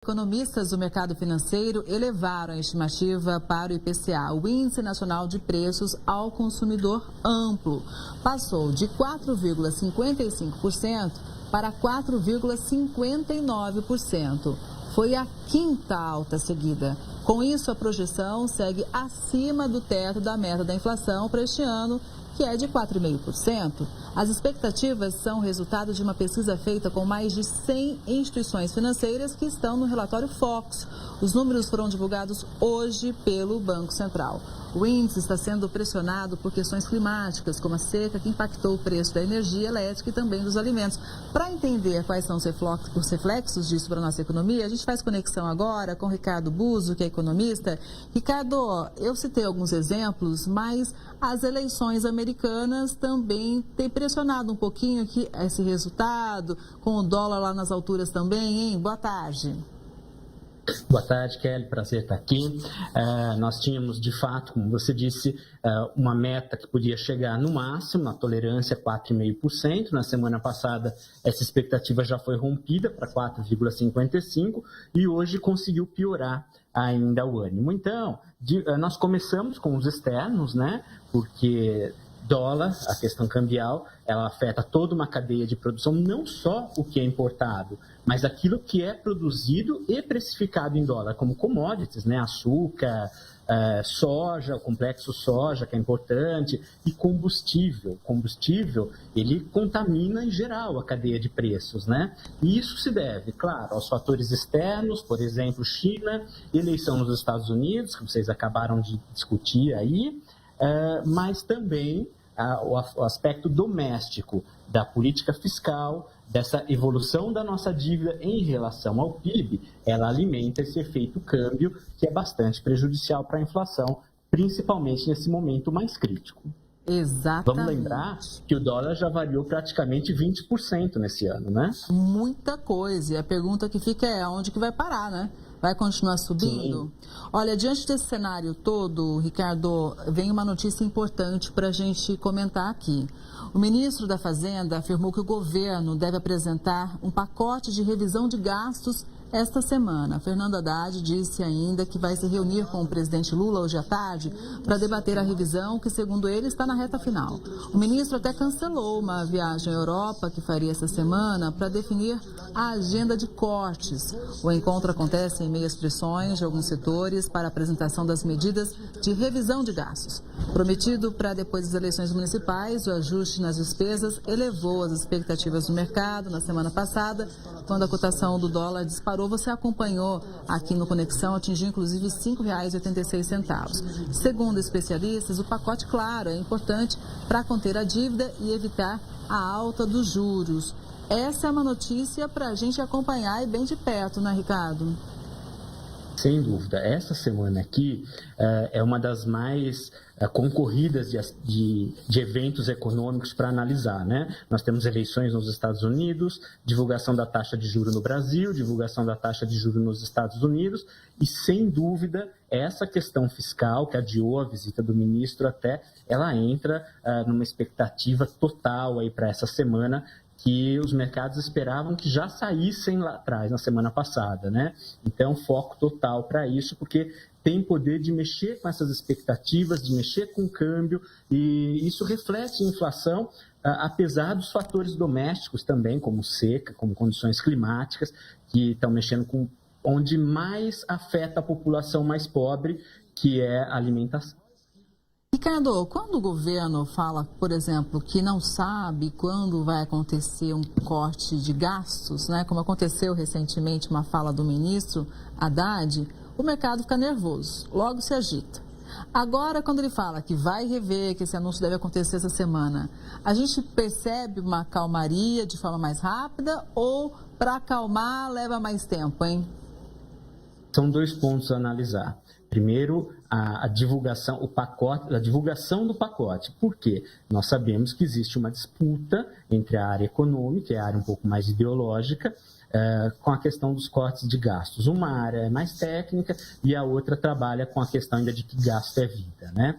Economistas do mercado financeiro elevaram a estimativa para o IPCA, o Índice Nacional de Preços ao Consumidor Amplo. Passou de 4,55% para 4,59%. Foi a quinta alta seguida. Com isso, a projeção segue acima do teto da meta da inflação para este ano, que é de 4,5%. As expectativas são resultado de uma pesquisa feita com mais de 100 instituições financeiras que estão no relatório Focus. Os números foram divulgados hoje pelo Banco Central. O índice está sendo pressionado por questões climáticas, como a seca, que impactou o preço da energia elétrica e também dos alimentos. Para entender quais são os reflexos disso para a nossa economia, a gente faz conexão agora com o Ricardo Buzzo, que é economista. Ricardo, eu citei alguns exemplos, mas as eleições americanas também têm pressionado um pouquinho aqui esse resultado, com o dólar lá nas alturas também, hein? Boa tarde. Boa tarde, Kelly. Prazer estar aqui. Nós tínhamos, de fato, como você disse, uma meta que podia chegar no máximo, na tolerância 4,5%. Na semana passada, essa expectativa já foi rompida para 4,55% e hoje conseguiu piorar ainda o ânimo. Então, nós começamos com os externos, né? Porque dólar, a questão cambial, ela afeta toda uma cadeia de produção, não só o que é importado, mas aquilo que é produzido e precificado em dólar, como commodities, né? Açúcar, soja, o complexo soja, que é importante, e combustível. Combustível, ele contamina em geral a cadeia de preços, né? E isso se deve, claro, aos fatores externos, por exemplo, China, eleição nos Estados Unidos, que vocês acabaram de discutir aí, mas também o aspecto doméstico da política fiscal, dessa evolução da nossa dívida em relação ao PIB, ela alimenta esse efeito câmbio que é bastante prejudicial para a inflação, principalmente nesse momento mais crítico. Exatamente. Vamos lembrar que o dólar já variou praticamente 20% nesse ano, né? Muita coisa. E a pergunta que fica é onde que vai parar, né? Vai continuar subindo? Sim. Olha, diante desse cenário todo, Ricardo, vem uma notícia importante para a gente comentar aqui. O ministro da Fazenda afirmou que o governo deve apresentar um pacote de revisão de gastos esta semana. Fernando Haddad disse ainda que vai se reunir com o presidente Lula hoje à tarde para debater a revisão que, segundo ele, está na reta final. O ministro até cancelou uma viagem à Europa que faria essa semana para definir a agenda de cortes. O encontro acontece em meio às pressões de alguns setores para a apresentação das medidas de revisão de gastos. Prometido para depois das eleições municipais, o ajuste nas despesas elevou as expectativas do mercado na semana passada, quando a cotação do dólar disparou. Você acompanhou aqui no Conexão, atingiu inclusive R$ 5,86. Segundo especialistas, o pacote, claro, é importante para conter a dívida e evitar a alta dos juros. Essa é uma notícia para a gente acompanhar e bem de perto, né, Ricardo? Sem dúvida. Essa semana aqui é uma das mais concorridas de eventos econômicos para analisar, né? Nós temos eleições nos Estados Unidos, divulgação da taxa de juros no Brasil, divulgação da taxa de juros nos Estados Unidos e, sem dúvida, essa questão fiscal que adiou a visita do ministro até, ela entra numa expectativa total aí para essa semana, que os mercados esperavam que já saíssem lá atrás, na semana passada, né? Então, foco total para isso, porque tem poder de mexer com essas expectativas, de mexer com o câmbio, e isso reflete em inflação, apesar dos fatores domésticos também, como seca, como condições climáticas, que estão mexendo com onde mais afeta a população mais pobre, que é a alimentação. Ricardo, quando o governo fala, por exemplo, que não sabe quando vai acontecer um corte de gastos, né, como aconteceu recentemente uma fala do ministro Haddad, o mercado fica nervoso, logo se agita. Agora, quando ele fala que vai rever, que esse anúncio deve acontecer essa semana, a gente percebe uma calmaria de forma mais rápida ou para acalmar leva mais tempo, hein? São dois pontos a analisar. Primeiro, a divulgação, a divulgação do pacote. Por quê? Nós sabemos que existe uma disputa entre a área econômica e a área um pouco mais ideológica com a questão dos cortes de gastos. Uma área é mais técnica e a outra trabalha com a questão ainda de que gasto é vida, né?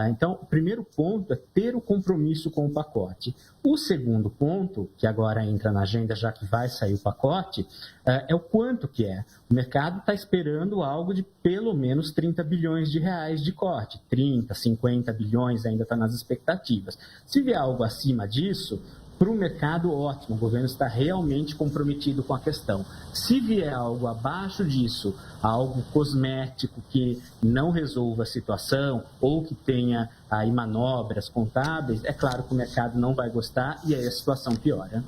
Então, o primeiro ponto é ter o compromisso com o pacote. O segundo ponto, que agora entra na agenda, já que vai sair o pacote, é o quanto que é. O mercado está esperando algo de pelo menos 30 bilhões de reais de corte. 30, 50 bilhões ainda está nas expectativas. Se vier algo acima disso, para o mercado, ótimo, o governo está realmente comprometido com a questão. Se vier algo abaixo disso, algo cosmético que não resolva a situação ou que tenha aí manobras contábeis, é claro que o mercado não vai gostar e aí a situação piora.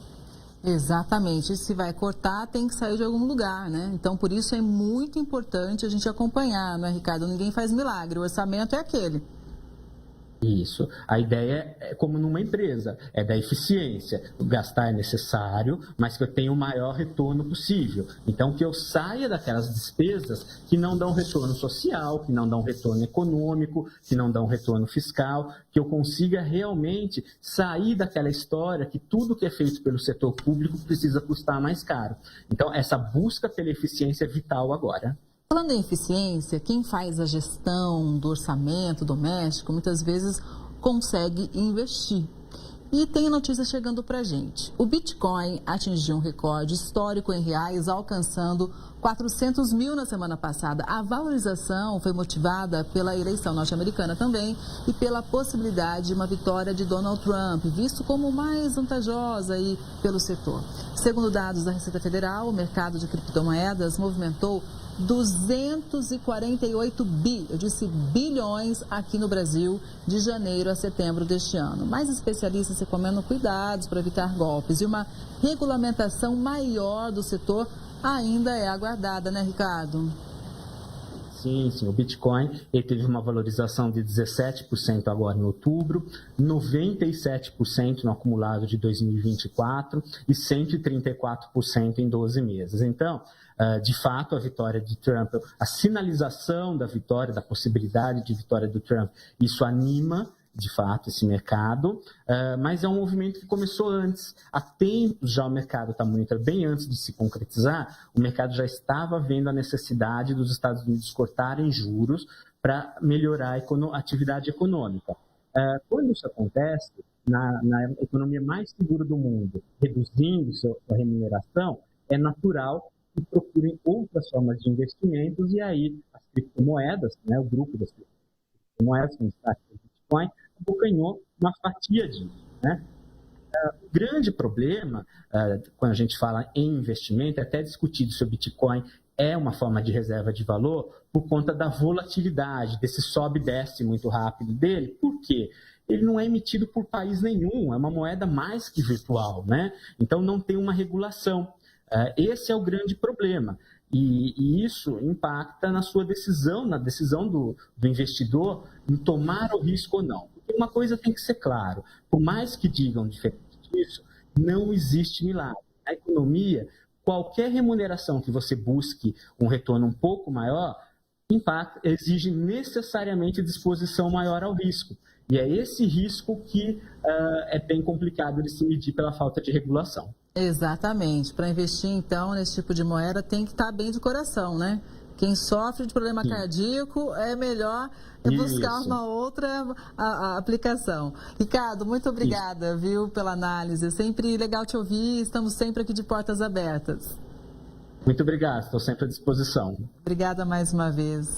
Exatamente. E se vai cortar, tem que sair de algum lugar, né? Então, por isso é muito importante a gente acompanhar, não é, Ricardo? Ninguém faz milagre, o orçamento é aquele. Isso. A ideia é como numa empresa, é da eficiência. Gastar é necessário, mas que eu tenha o maior retorno possível. Então, que eu saia daquelas despesas que não dão retorno social, que não dão retorno econômico, que não dão retorno fiscal, que eu consiga realmente sair daquela história que tudo que é feito pelo setor público precisa custar mais caro. Então, essa busca pela eficiência é vital agora. Falando em eficiência, quem faz a gestão do orçamento doméstico muitas vezes consegue investir. E tem notícia chegando para a gente. O Bitcoin atingiu um recorde histórico em reais, alcançando 400 mil na semana passada. A valorização foi motivada pela eleição norte-americana também e pela possibilidade de uma vitória de Donald Trump, visto como mais vantajosa aí pelo setor. Segundo dados da Receita Federal, o mercado de criptomoedas movimentou 248 bilhões aqui no Brasil de janeiro a setembro deste ano. Mais especialistas recomendam cuidados para evitar golpes e uma regulamentação maior do setor ainda é aguardada, né, Ricardo? Sim, o Bitcoin ele teve uma valorização de 17% agora em outubro, 97% no acumulado de 2024 e 134% em 12 meses. Então, de fato, a vitória de Trump, a sinalização da vitória, da possibilidade de vitória do Trump, isso anima, de fato, esse mercado, mas é um movimento que começou antes. Há tempos já o mercado está monitorando, bem antes de se concretizar, o mercado já estava vendo a necessidade dos Estados Unidos cortarem juros para melhorar a atividade econômica. Quando isso acontece, na economia mais segura do mundo, reduzindo sua remuneração, é natural que procurem outras formas de investimentos e aí as criptomoedas, né, o grupo das criptomoedas, como está aqui o Bitcoin, ganhou uma fatia disso, né? O grande problema, quando a gente fala em investimento, é até discutido se o Bitcoin é uma forma de reserva de valor por conta da volatilidade, desse sobe e desce muito rápido dele. Por quê? Ele não é emitido por país nenhum, é uma moeda mais que virtual, né? Então não tem uma regulação. Esse é o grande problema. E isso impacta na sua decisão, na decisão do investidor em tomar o risco ou não. Porque uma coisa tem que ser claro, por mais que digam diferente disso, não existe milagre. Na economia, qualquer remuneração que você busque um retorno um pouco maior, exige necessariamente disposição maior ao risco. E é esse risco que é bem complicado de se medir pela falta de regulação. Exatamente. Para investir, então, nesse tipo de moeda, tem que estar bem de coração, né? Quem sofre de problema cardíaco é melhor buscar uma outra aplicação. Ricardo, muito obrigada, viu, pela análise. É sempre legal te ouvir, estamos sempre aqui de portas abertas. Muito obrigado, estou sempre à disposição. Obrigada mais uma vez.